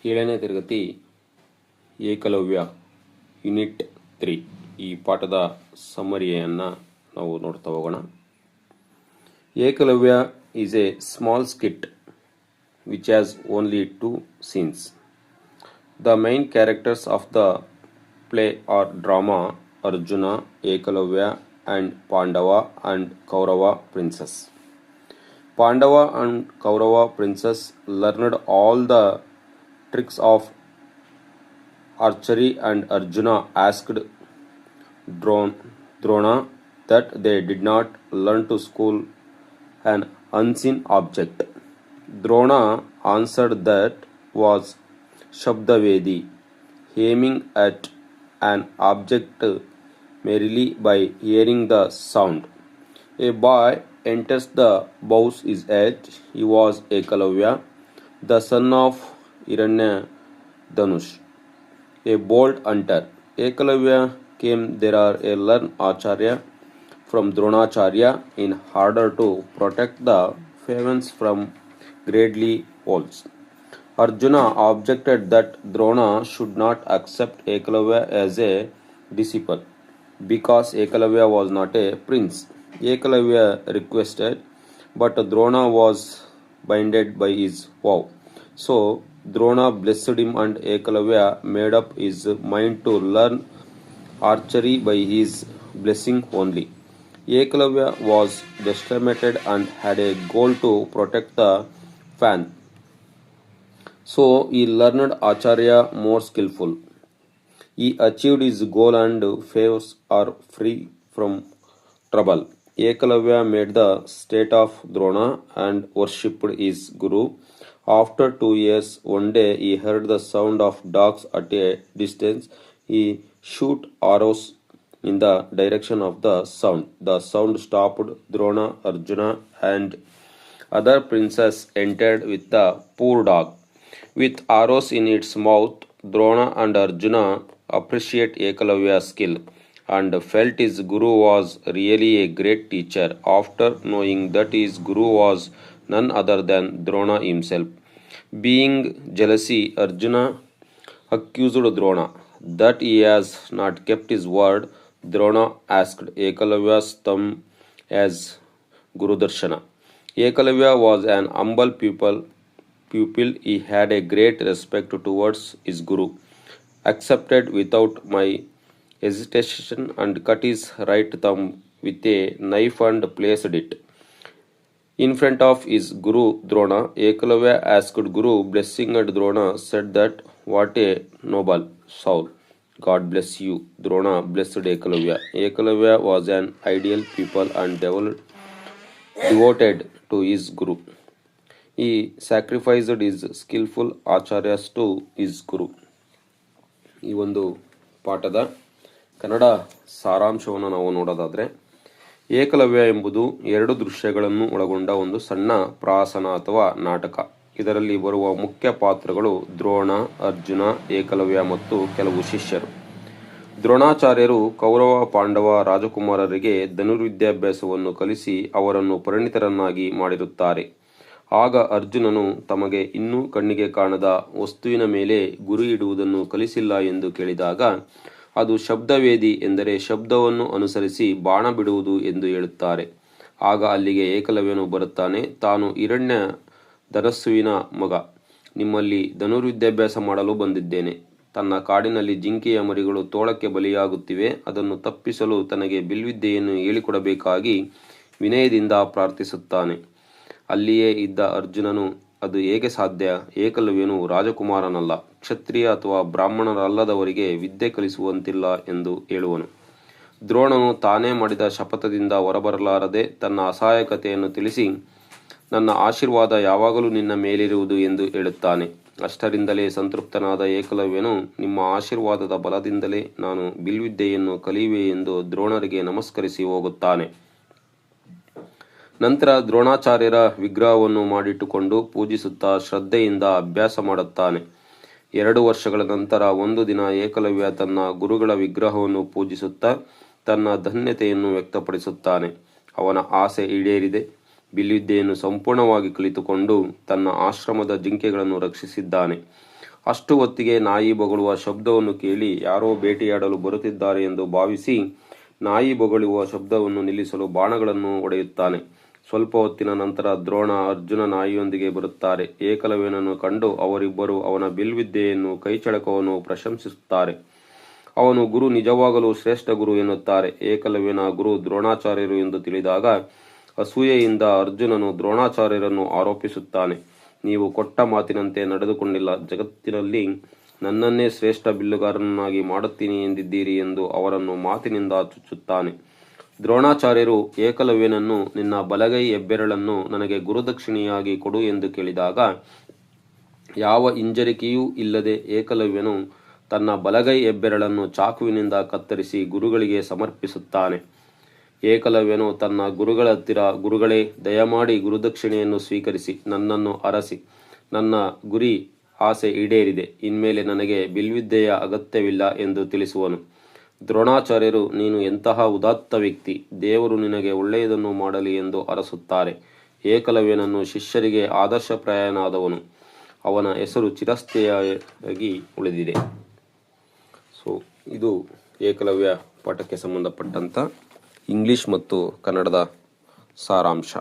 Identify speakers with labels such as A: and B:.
A: 7ನೇ ತರಗತಿ ಏಕಲವ್ಯ ಯೂನಿಟ್ 3 ಈ ಪಾಠದ ಸಮ್ಮರಿಯನ್ನು ನಾವು ನೋಡ್ತಾ ಹೋಗೋಣ. Eklavya is a small skit which has only 2 scenes. The main characters of the play are drama Arjuna, Ekalavya and Pandava and Kaurava princess. Pandava and Kaurava princess learned all the tricks of archery and Arjuna asked Drona that they did not learn to school an unseen object. Drona answered that was Shabdavedi, aiming at an object merely by hearing the sound. A boy enters the bow's edge. He was Ekalavya, the son of Hiranyadanush, a bold hunter. Ekalavya came there a learn Acharya from Dronacharya in order to protect the favens from gradely wolves. Arjuna objected that Drona should not accept Ekalavya as a disciple because Ekalavya was not a prince. Ekalavya requested, but Drona was binded by his vow. So Drona blessed him and Ekalavya made up his mind to learn archery by his blessing only. Ekalavya was determined and had a goal to protect the fan. So he learned Acharya more skillful. He achieved his goal and favors are free from trouble. Ekalavya made the state of Drona and worshipped his guru. After 2 years, one day he heard the sound of dogs at a distance. He shoot arrows in the direction of the sound. The sound stopped. Drona, Arjuna and other princes entered with the poor dog. With arrows in its mouth, Drona and Arjuna appreciate Ekalavya's skill and felt his guru was really a great teacher. After knowing that his guru was none other than Drona himself, being jealousy, Arjuna accused Drona that he has not kept his word. Drona asked Ekalavya's thumb as Guru Darshana. Ekalavya was an humble pupil. He had a great respect towards his guru, accepted without my hesitation and cut his right thumb with a knife and placed it in front of his guru Drona. Ekalavya asked Guru blessing and Drona said that what a noble soul. God bless you. Drona blessed Ekalavya. Ekalavya was an ideal pupil and devoted to his guru. He sacrificed his skillful acharyas to his guru. ಈ ಒಂದು ಪಾಠದ ಕನ್ನಡ ಸಾರಾಂಶವನ್ನು ನಾವು ನೋಡೋದಾದರೆ, ಏಕಲವ್ಯ ಎಂಬುದು 2 ದೃಶ್ಯಗಳನ್ನು ಒಳಗೊಂಡ ಒಂದು ಸಣ್ಣ ಪ್ರಾಸನ ಅಥವಾ ನಾಟಕ. ಇದರಲ್ಲಿ ಬರುವ ಮುಖ್ಯ ಪಾತ್ರಗಳು ದ್ರೋಣ, ಅರ್ಜುನ, ಏಕಲವ್ಯ ಮತ್ತು ಕೆಲವು ಶಿಷ್ಯರು. ದ್ರೋಣಾಚಾರ್ಯರು ಕೌರವ ಪಾಂಡವ ರಾಜಕುಮಾರರಿಗೆ ಧನುರ್ವಿದ್ಯಾಭ್ಯಾಸವನ್ನು ಕಲಿಸಿ ಅವರನ್ನು ಪರಿಣಿತರನ್ನಾಗಿ ಮಾಡಿರುತ್ತಾರೆ. ಆಗ ಅರ್ಜುನನು ತಮಗೆ ಇನ್ನೂ ಕಣ್ಣಿಗೆ ಕಾಣದ ವಸ್ತುವಿನ ಮೇಲೆ ಗುರಿ ಇಡುವುದನ್ನು ಕಲಿಸಿಲ್ಲ ಎಂದು ಕೇಳಿದಾಗ, ಅದು ಶಬ್ದವೇದಿ ಎಂದರೆ ಶಬ್ದವನ್ನು ಅನುಸರಿಸಿ ಬಾಣ ಬಿಡುವುದು ಎಂದು ಹೇಳುತ್ತಾರೆ. ಆಗ ಅಲ್ಲಿಗೆ ಏಕಲವ್ಯನು ಬರುತ್ತಾನೆ. ತಾನು ಹಿರಣ್ಯ ಧನಸ್ಸುವಿನ ಮಗ, ನಿಮ್ಮಲ್ಲಿ ಧನುರ್ವಿದ್ಯಾಭ್ಯಾಸ ಮಾಡಲು ಬಂದಿದ್ದೇನೆ. ತನ್ನ ಕಾಡಿನಲ್ಲಿ ಜಿಂಕೆಯ ಮರಿಗಳು ತೋಳಕ್ಕೆ ಬಲಿಯಾಗುತ್ತಿವೆ. ಅದನ್ನು ತಪ್ಪಿಸಲು ತನಗೆ ಬಿಲ್ವಿದ್ಯೆಯನ್ನು ಹೇಳಿಕೊಡಬೇಕಾಗಿ ವಿನಯದಿಂದ ಪ್ರಾರ್ಥಿಸುತ್ತಾನೆ. ಅಲ್ಲಿಯೇ ಇದ್ದ ಅರ್ಜುನನು, ಅದು ಹೇಗೆ ಸಾಧ್ಯ? ಏಕಲವ್ಯನು ರಾಜಕುಮಾರನಲ್ಲ, ಕ್ಷತ್ರಿಯ ಅಥವಾ ಬ್ರಾಹ್ಮಣರಲ್ಲದವರಿಗೆ ವಿದ್ಯೆ ಕಲಿಸುವಂತಿಲ್ಲ ಎಂದು ಹೇಳುವನು. ದ್ರೋಣನು ತಾನೇ ಮಾಡಿದ ಶಪಥದಿಂದ ಹೊರಬರಲಾರದೆ ತನ್ನ ಅಸಹಾಯಕತೆಯನ್ನು ತಿಳಿಸಿ, ನನ್ನ ಆಶೀರ್ವಾದ ಯಾವಾಗಲೂ ನಿನ್ನ ಮೇಲಿರುವುದು ಎಂದು ಹೇಳುತ್ತಾನೆ. ಅಷ್ಟರಿಂದಲೇ ಸಂತೃಪ್ತನಾದ ಏಕಲವ್ಯನು, ನಿಮ್ಮ ಆಶೀರ್ವಾದದ ಬಲದಿಂದಲೇ ನಾನು ಬಿಲ್ವಿದ್ಯೆಯನ್ನು ಕಲಿಯುವೆ ಎಂದು ದ್ರೋಣರಿಗೆ ನಮಸ್ಕರಿಸಿ ಹೋಗುತ್ತಾನೆ. ನಂತರ ದ್ರೋಣಾಚಾರ್ಯರ ವಿಗ್ರಹವನ್ನು ಮಾಡಿಟ್ಟುಕೊಂಡು ಪೂಜಿಸುತ್ತಾ ಶ್ರದ್ಧೆಯಿಂದ ಅಭ್ಯಾಸ ಮಾಡುತ್ತಾನೆ. 2 ವರ್ಷಗಳ ನಂತರ ಒಂದು ದಿನ ಏಕಲವ್ಯ ತನ್ನ ಗುರುಗಳ ವಿಗ್ರಹವನ್ನು ಪೂಜಿಸುತ್ತಾ ತನ್ನ ಧನ್ಯತೆಯನ್ನು ವ್ಯಕ್ತಪಡಿಸುತ್ತಾನೆ. ಅವನ ಆಸೆ ಈಡೇರಿದೆ. ಬಿಲ್ವಿದ್ಯೆಯನ್ನು ಸಂಪೂರ್ಣವಾಗಿ ಕಲಿತುಕೊಂಡು ತನ್ನ ಆಶ್ರಮದ ಜಿಂಕೆಗಳನ್ನು ರಕ್ಷಿಸಿದ್ದಾನೆ. ಅಷ್ಟು ಹೊತ್ತಿಗೆ ನಾಯಿ ಬೊಗಳುವ ಶಬ್ದವನ್ನು ಕೇಳಿ ಯಾರೋ ಬೇಟೆಯಾಡಲು ಬರುತ್ತಿದ್ದಾರೆ ಎಂದು ಭಾವಿಸಿ ನಾಯಿ ಬೊಗಳುವ ಶಬ್ದವನ್ನು ನಿಲ್ಲಿಸಲು ಬಾಣಗಳನ್ನು ಹೊಡೆಯುತ್ತಾನೆ. ಸ್ವಲ್ಪ ಹೊತ್ತಿನ ನಂತರ ದ್ರೋಣ, ಅರ್ಜುನ ನಾಯಿಯೊಂದಿಗೆ ಬರುತ್ತಾರೆ. ಏಕಲವ್ಯನನ್ನು ಕಂಡು ಅವರಿಬ್ಬರು ಅವನ ಬಿಲ್ವಿದ್ಯೆಯನ್ನು, ಕೈಚಳಕವನ್ನು ಪ್ರಶಂಸಿಸುತ್ತಾರೆ. ಅವನು ಗುರು ನಿಜವಾಗಲೂ ಶ್ರೇಷ್ಠ ಗುರು ಎನ್ನುತ್ತಾರೆ. ಏಕಲವ್ಯನ ಗುರು ದ್ರೋಣಾಚಾರ್ಯರು ಎಂದು ತಿಳಿದಾಗ ಅಸೂಯೆಯಿಂದ ಅರ್ಜುನನು ದ್ರೋಣಾಚಾರ್ಯರನ್ನು ಆರೋಪಿಸುತ್ತಾನೆ. ನೀವು ಕೊಟ್ಟ ಮಾತಿನಂತೆ ನಡೆದುಕೊಂಡಿಲ್ಲ. ಜಗತ್ತಿನಲ್ಲಿ ನನ್ನನ್ನೇ ಶ್ರೇಷ್ಠ ಬಿಲ್ಲುಗಾರನನ್ನಾಗಿ ಮಾಡುತ್ತೀನಿ ಎಂದಿದ್ದೀರಿ ಎಂದು ಅವರನ್ನು ಮಾತಿನಿಂದ ಚುಚ್ಚುತ್ತಾನೆ. ದ್ರೋಣಾಚಾರ್ಯರು ಏಕಲವ್ಯನನ್ನು ನಿನ್ನ ಬಲಗೈ ಹೆಬ್ಬೆರಳನ್ನು ನನಗೆ ಗುರುದಕ್ಷಿಣೆಯಾಗಿ ಕೊಡು ಎಂದು ಕೇಳಿದಾಗ ಯಾವ ಹಿಂಜರಿಕೆಯೂ ಇಲ್ಲದೆ ಏಕಲವ್ಯನು ತನ್ನ ಬಲಗೈ ಹೆಬ್ಬೆರಳನ್ನು ಚಾಕುವಿನಿಂದ ಕತ್ತರಿಸಿ ಗುರುಗಳಿಗೆ ಸಮರ್ಪಿಸುತ್ತಾನೆ. ಏಕಲವ್ಯನು ತನ್ನ ಗುರುಗಳ ಹತ್ತಿರ, ಗುರುಗಳೇ, ದಯಮಾಡಿ ಗುರುದಕ್ಷಿಣೆಯನ್ನು ಸ್ವೀಕರಿಸಿ ನನ್ನನ್ನು ಅರಸಿ. ನನ್ನ ಗುರಿ ಆಸೆ ಈಡೇರಿದೆ. ಇನ್ಮೇಲೆ ನನಗೆ ಬಿಲ್ವಿದ್ಯೆಯ ಅಗತ್ಯವಿಲ್ಲ ಎಂದು ತಿಳಿಸುವನು. ದ್ರೋಣಾಚಾರ್ಯರು, ನೀನು ಎಂತಹ ಉದಾತ್ತ ವ್ಯಕ್ತಿ, ದೇವರು ನಿನಗೆ ಒಳ್ಳೆಯದನ್ನು ಮಾಡಲಿ ಎಂದು ಅರಸುತ್ತಾರೆ. ಏಕಲವ್ಯನನ್ನು ಶಿಷ್ಯರಿಗೆ ಆದರ್ಶಪ್ರಾಯನಾದವನು. ಅವನ ಹೆಸರು ಚಿರಸ್ಥಾಯಿಯಾಗಿ ಉಳಿದಿದೆ. ಸೊ ಇದು ಏಕಲವ್ಯ ಪಾಠಕ್ಕೆ ಸಂಬಂಧಪಟ್ಟಂಥ ಇಂಗ್ಲಿಷ್ ಮತ್ತು ಕನ್ನಡದ ಸಾರಾಂಶ.